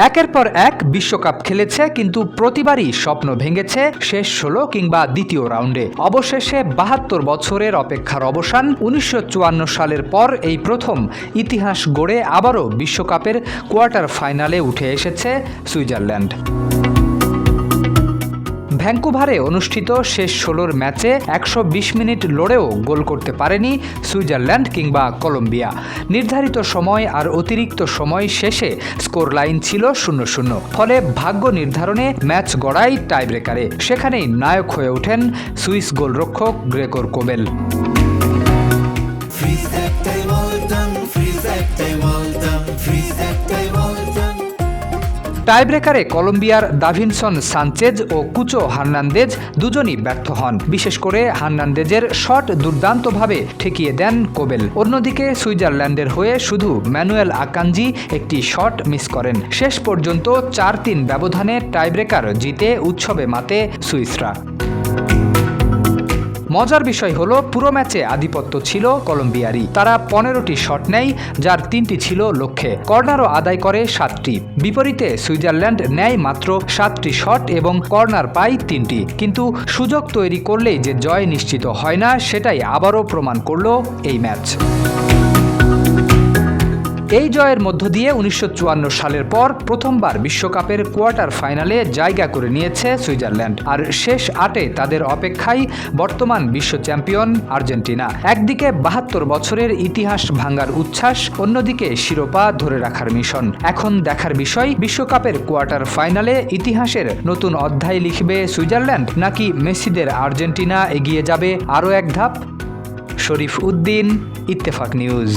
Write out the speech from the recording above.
একের পর এক বিশ্বকাপ খেলেছে, কিন্তু প্রতিবারই স্বপ্ন ভেঙেছে শেষ 16 কিংবা দ্বিতীয় রাউন্ডে। অবশেষে 72 বছরের অপেক্ষার অবসান। 1954 সালের পর এই প্রথম ইতিহাস গড়ে আবারও বিশ্বকাপের কোয়ার্টার ফাইনালে উঠে এসেছে সুইজারল্যান্ড। ভ্যাঙ্কুভারে অনুষ্ঠিত শেষ 16 ম্যাচে 120 মিনিট লড়েও গোল করতে পারেনি সুইজারল্যান্ড কিংবা কলম্বিয়া। নির্ধারিত সময় আর অতিরিক্ত সময় শেষে স্কোর লাইন ছিল 0-0। ফলে ভাগ্য নির্ধারণে ম্যাচ গড়ায় টাইব্রেকারে। সেখানেই নায়ক হয়ে ওঠেন সুইস গোলরক্ষক গ্রেগর কোবেল। টাইব্রেকারে কলম্বিয়ার দাভিনসন সানচেজ ও কুচো হার্নান্দেজ দুজনই ব্যর্থ হন। বিশেষ করে হার্নান্দেজের শট দুর্দান্তভাবে ঠেকিয়ে দেন কোবেল। অন্যদিকে সুইজারল্যান্ডের হয়ে শুধু ম্যানুয়েল আকাঞ্জি একটি শট মিস করেন। শেষ পর্যন্ত 4-3 ব্যবধানে টাইব্রেকার জিতে উৎসবে মাতে সুইসরা। মজার বিষয় হলো, পুরো ম্যাচে আধিপত্য ছিল কলম্বিয়ারই। তারা 15টি শট নেয়, যার 3টি ছিল লক্ষ্যে। কর্নারও আদায় করে 7টি। বিপরীতে সুইজারল্যান্ড নেয় মাত্র 7টি শট এবং কর্নার পায় 3টি। কিন্তু সুযোগ তৈরি করলেই যে জয় নিশ্চিত হয় না, সেটাই আবারও প্রমাণ করল এই ম্যাচ। এই জয়ের মধ্য দিয়ে 1954 সালের পর প্রথমবার বিশ্বকাপের কোয়ার্টার ফাইনালে জায়গা করে নিয়েছে সুইজারল্যান্ড। আর শেষ 8-এ তাদের অপেক্ষায় বর্তমান বিশ্ব চ্যাম্পিয়ন আর্জেন্টিনা। একদিকে 72 বছরের ইতিহাস ভাঙার উচ্ছ্বাস, অন্যদিকে শিরোপা ধরে রাখার মিশন। এখন দেখার বিষয়, বিশ্বকাপের কোয়ার্টার ফাইনালে ইতিহাসের নতুন অধ্যায় লিখবে সুইজারল্যান্ড, নাকি মেসিদের আর্জেন্টিনা এগিয়ে যাবে আরও এক ধাপ। শরীফ উদ্দিন, ইত্তেফাক নিউজ।